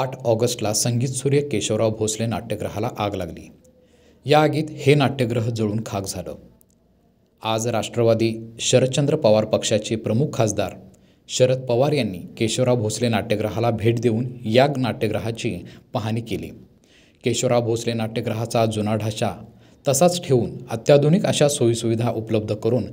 8 ऑगस्टला संगीत सूर्य केशवराव भोसले नाट्यगृहाला आग लागली। या आगीत हे नाट्यगृह जळून खाक झालं। आज राष्ट्रवादी शरदचंद्र पवार पक्षाचे प्रमुख खासदार शरद पवार यांनी केशवराव भोसले नाट्यगृहाला भेट देऊन या नाट्यगृहाची पाहणी केली। केशवराव भोसले नाट्यगृहाचा जुना ढाचा तसाच ठेवून अत्याधुनिक अशा सोयीसुविधा उपलब्ध करून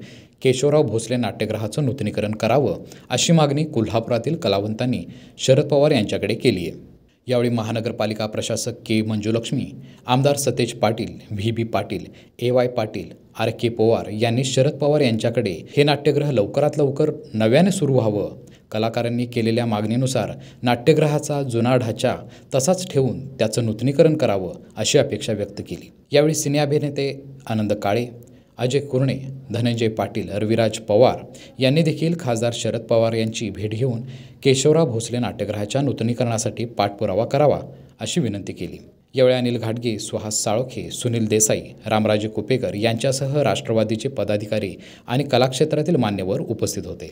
केशवराव भोसले नाट्यगृहाचं नूतनीकरण करावं अशी मागणी कोल्हापुरातील कलावंतांनी शरद पवार यांच्याकडे केली आहे। यावेळी महानगरपालिका प्रशासक के मंजुलक्ष्मी, आमदार Satej Patil, V Patil, AY Patil, RK Pawar यांनी शरद पवार यांच्याकडे हे नाट्यगृह लवकरात लवकर नव्याने सुरू व्हावं, कलाकारांनी केलेल्या मागणीनुसार नाट्यगृहाचा जुना ढाचा तसाच ठेवून त्याचं नूतनीकरण करावं अशी अपेक्षा व्यक्त केली। यावेळी सिने अभिनेते आनंद काळे, अजय कुरणे, धनंजय पाटील, रविराज पवार यांनी देखील खासदार शरद पवार यांची भेट घेऊन केशवराव भोसले नाट्यगृहाच्या नूतनीकरणासाठी पाठपुरावा करावा अशी विनंती केली। यावेळी अनिल घाटगे, सुहास साळोखे, सुनील देसाई, रामराजे कुपेकर यांच्यासह राष्ट्रवादीचे पदाधिकारी आणि कलाक्षेत्रातील मान्यवर उपस्थित होते।